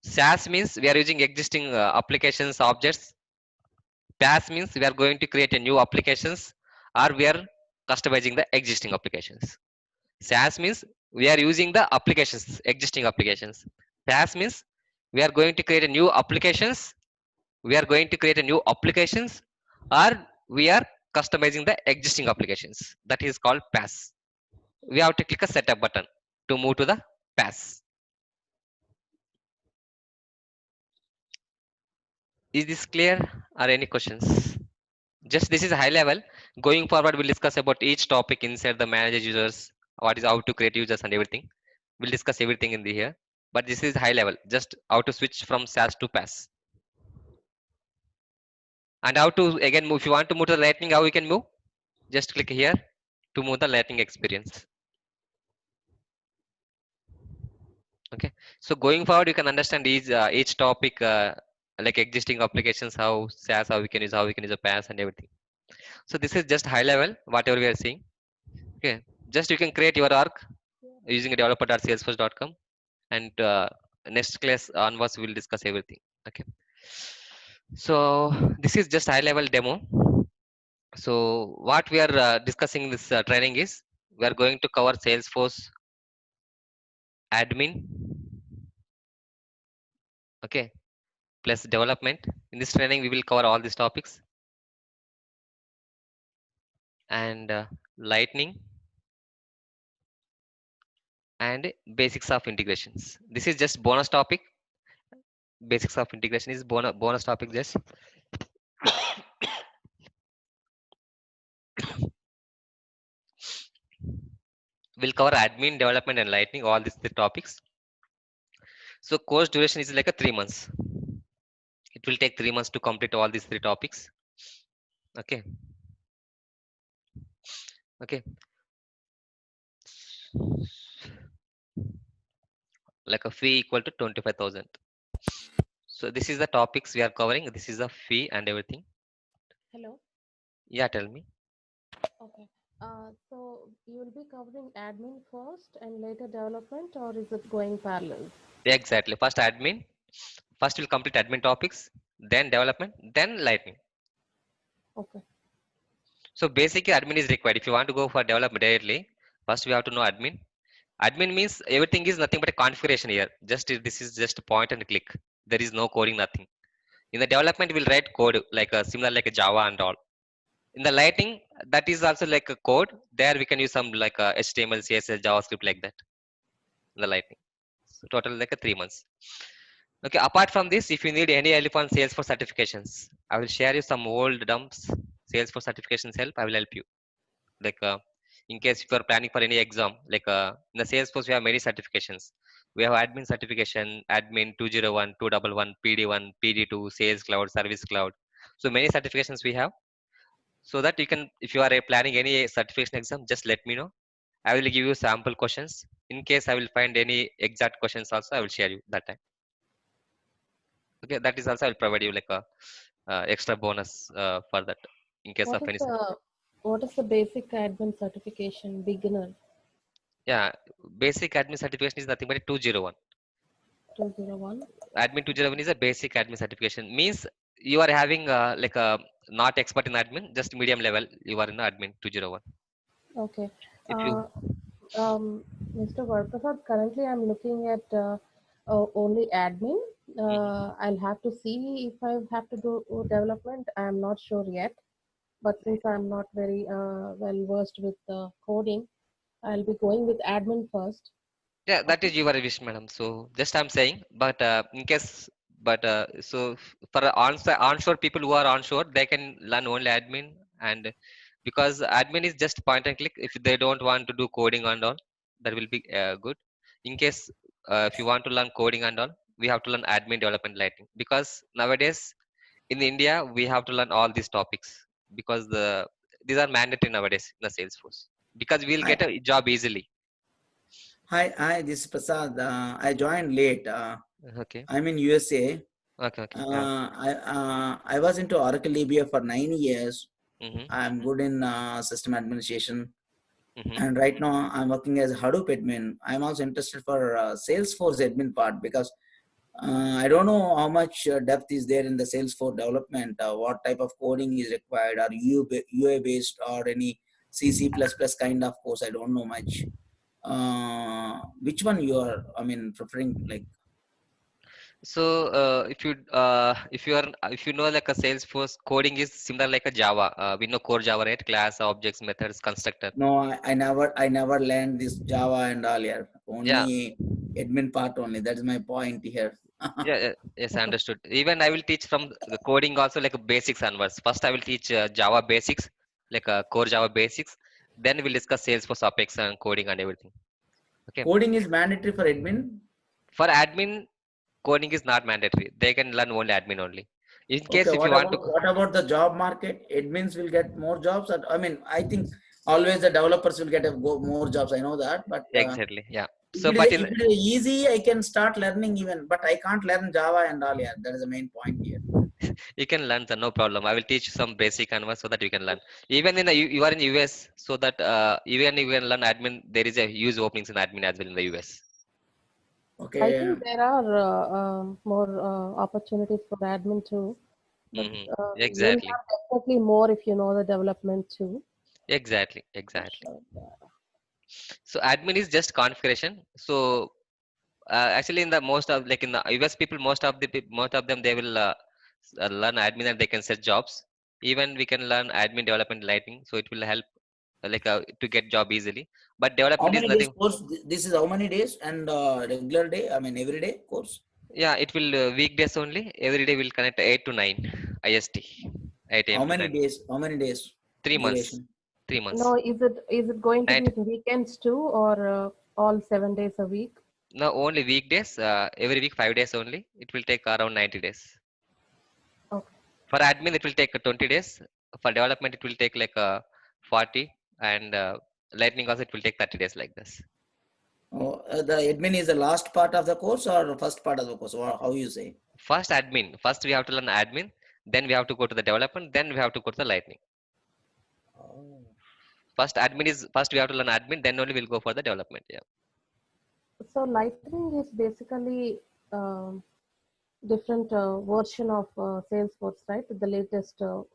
SaaS means we are using existing applications, objects. PaaS means we are going to create a new applications or we are customizing the existing applications. SaaS means we are using the applications, existing applications. PaaS means we are going to create a new applications. We are going to create a new applications or we are customizing the existing applications. That is called PaaS. We have to click a setup button to move to the PaaS. Is this clear or any questions? Just this is high level. Going forward, we'll discuss about each topic inside the manage users, what is how to create users and everything. We'll discuss everything in the here. But this is high level, just how to switch from SaaS to PaaS. And how to again move. If you want to move to the Lightning, how we can move? Just click here to move the learning experience. Okay, so going forward, you can understand each topic, like existing applications, how SaaS, how we can use a PaaS and everything. So this is just high level, whatever we are seeing. Okay, just you can create your arc using developer.salesforce.com, and next class onwards we will discuss everything. Okay, so this is just high level demo. So what we are discussing this training is, we are going to cover Salesforce admin, okay, plus development. In this training we will cover all these topics, and lightning and basics of integrations. This is just bonus topic. Basics of integration is bonus topic. Just we'll cover admin, development, and lightning, all these three topics. So course duration is like a 3 months. It will take 3 months to complete all these three topics. Okay. Okay. Like a fee equal to 25,000. So this is the topics we are covering. This is the fee and everything. Hello. Yeah, tell me. Okay. So you will be covering admin first and later development, or is it going parallel? Exactly. First admin. First we'll complete admin topics, then development, then lightning. Okay. So basically admin is required. If you want to go for development directly, first we have to know admin. Admin means everything is nothing but a configuration here. Just this is just a point and click. There is no coding, nothing. In the development, we'll write code like a similar like a Java and all. In the lighting, that is also like a code. There we can use some like a HTML, CSS, JavaScript like that. In the lightning. So total like a 3 months. Okay. Apart from this, if you need any help on Salesforce certifications, I will share you some old dumps Salesforce certifications help. I will help you. Like in case if you are planning for any exam, like in the Salesforce we have many certifications. We have admin certification, admin 201, 211, PD1, PD2, Sales Cloud, Service Cloud. So many certifications we have. So that you can, if you are planning any certification exam, just let me know. I will give you sample questions. In case I will find any exact questions also, I will share you that time. Okay, that is also I will provide you like a extra bonus for that in case What of is any. the basic admin certification beginner? Yeah, basic admin certification is nothing but a 201. 201. Admin 201 is a basic admin certification. Means you are having like a not expert in admin, just medium level. You are in the admin 201. Okay. If you Mr. Varprasad, currently I'm looking at only admin. I'll have to see if I have to do development. I'm not sure yet. But since I'm not very well versed with coding, I'll be going with admin first. yeah, that Okay. is your wish, madam. So just I'm saying, but in case, but for onshore people who are onshore, they can learn only admin, and because admin is just point and click. If they don't want to do coding and all, that will be good. In case if you want to learn coding and all, we have to learn admin, development, lighting, because nowadays in India we have to learn all these topics, because these are mandatory nowadays in the Salesforce, because we'll Hi, get a job easily. hi, this is Prasad. I joined late. Okay. I'm in USA. Okay. Yeah. I was into Oracle DBA for 9 years. Mm-hmm. I'm good in system administration, Mm-hmm. and right now I'm working as a Hadoop admin. I'm also interested for Salesforce admin part because I don't know how much depth is there in the Salesforce development. What type of coding is required? Are UA based or any C++ kind of course? I don't know much. Which one you are, I mean, preferring? Like, So if you know like a Salesforce coding is similar like a Java. We know core Java, right? Class, objects, methods, constructor. no, I never learned this Java and all here. Yeah. Only admin part only. That's my point here. Yes, I understood. Even I will teach from the coding also like a basics onwards. First, I will teach Java basics, like core Java basics. Then we'll discuss Salesforce Apex and coding and everything. Okay. Coding is mandatory for admin. For admin, coding is not mandatory. They can learn only admin only. In case Okay, if you want to, what about the job market? Admins will get more jobs. I mean, I think always the developers will get more jobs. I know that, but exactly, yeah. if So, it but is, in if it is easy, I can start learning even, but I can't learn Java and all. Yeah, that is the main point here. you can learn, no problem. I will teach you some basic canvas so that you can learn. Even in the you are in US, so that even you can learn admin. There is a huge openings in admin as well in the US. I Okay, think there are more opportunities for admin too, but Hmm. you'll Exactly, have definitely more if you know the development too. exactly, For exactly. sure. Yeah. So admin is just configuration. So actually, in the most of like in the US people, most of them they will learn admin and they can set jobs. Even we can learn admin development lighting, so it will help to get job easily. But how development is many days nothing. course? This is how many days and regular day? I mean, every day course. Yeah, it will weekdays only. Every day will connect 8 to 9 IST, 8 How a.m. to many 9. days? How many days 3 months. duration? 3 months. No, is it going to be Night. weekends too, or all 7 days a week? No, only weekdays. Every week 5 days only. It will take around 90 days. Okay. For admin, it will take 20 days. For development, it will take 40, and lightning also it will take 30 days like this. Oh, the admin is the last part of the course or the first part of the course? Or how you say? First admin. First we have to learn admin. Then we have to go to the development. Then we have to go to the lightning. Oh. First we have to learn admin. Then only we'll go for the development. Yeah. So Lightning is basically um, different version of Salesforce, right? The latest, what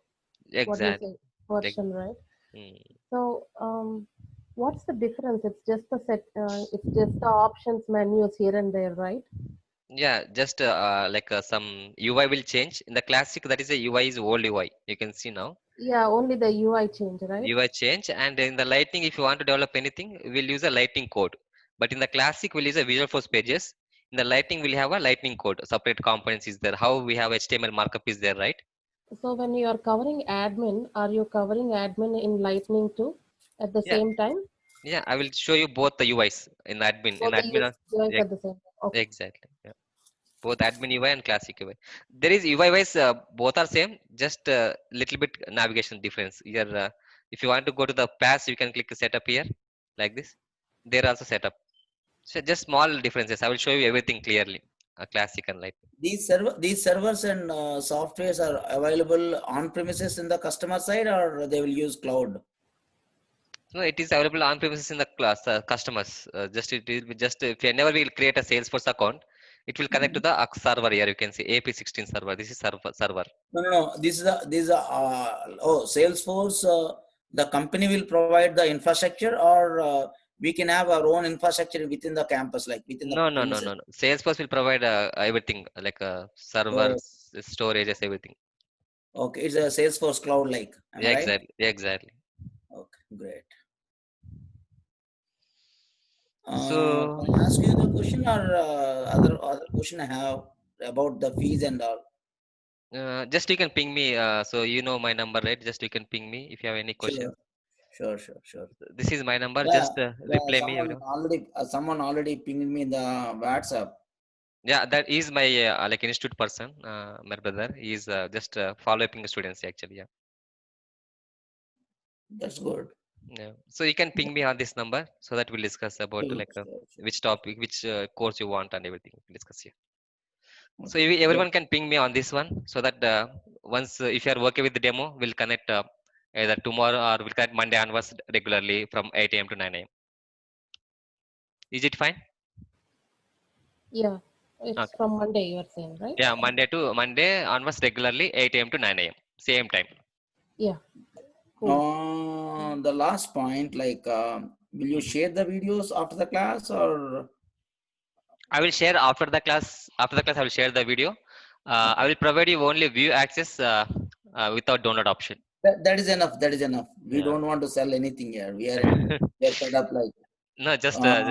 do you Exactly. say, version, right? Mm. So what's the difference? It's just the set. It's just the options menus here and there, right? Yeah, just some UI will change. In the classic, that is a UI is old UI. You can see now. Yeah, only the UI change, right? UI change, and in the Lightning, if you want to develop anything, we'll use a Lightning code. But in the classic, we'll use a Visual Force pages. In the Lightning, we'll have a Lightning code. Separate components is there. How we have HTML markup is there, right? So when you are covering admin, are you covering admin in Lightning too at the Yeah, same time? yeah. I will show you both the UIs in admin. In Both the admin, UIs yeah, at the same time. Okay. exactly. Yeah. Both admin UI and classic UI. There is UI wise, both are same. Just a little bit navigation difference. Here, if you want to go to the pass, you can click setup here, like this. There also setup. So just small differences. I will show you everything clearly. Classic and light. These servers and softwares are available on premises in the customer side, or they will use cloud. No, it is available on premises in the class customers. Just it will be just if whenever we will create a Salesforce account, it will connect to the server here. You can see AP16 server. This is server. No. This is a Salesforce. The company will provide the infrastructure, or we can have our own infrastructure within the campus, like within the No, no, no, premises. no, no. Salesforce will provide everything like Oh, servers, storages, everything. okay, it's a Salesforce cloud like. Am Yeah, I right? exactly, exactly. Okay, great. So Can I ask you the question or other question I have about the fees and all? just you can ping me. So you know my number, right? Just you can ping me if you have any Sure, questions. sure. This is my number. Yeah, Just yeah. reply me everyone. Someone already pinged me in the WhatsApp. Yeah, that is my like institute person, my brother. He's just following students actually. Yeah, That's good. yeah. So you can ping me on this number so that we'll discuss about Sure. which topic, which course you want and everything. We'll discuss here. So Okay, great. everyone can ping me on this one so that once if you are working with the demo, we'll connect either tomorrow or we'll connect Monday onwards regularly from 8 a.m. to 9 a.m. Is it fine? Yeah, it's Okay. from Monday, you are saying, right? Yeah, Monday onwards regularly 8 a.m. to 9 a.m. Same time. Yeah, cool. The last point, like, will you share the videos after the class, or I will share after the class. After the class, I will share the video. I okay? will provide you only view access without download option. That is enough. That is enough. We Yeah. don't want to sell anything here. We are fed up, like No, just uh,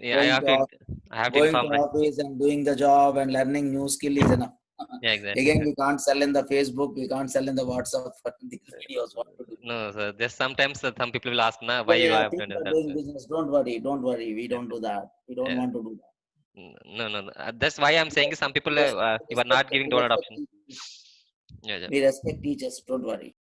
yeah, going to I have to going to inform. Right? office and doing the job and learning new skill is enough. Yeah, exactly. Again, we can't sell in the Facebook. We can't sell in the WhatsApp for these videos. What to do? No, so there's sometimes some people will ask, "Na, why you Yeah, have done people are that?" doing business. Don't worry. Don't worry. We don't do that. We don't Yeah. want to do that. No, no, no. That's why I'm saying some people We you are not giving download option. people. Yeah, yeah. We respect teachers, don't worry.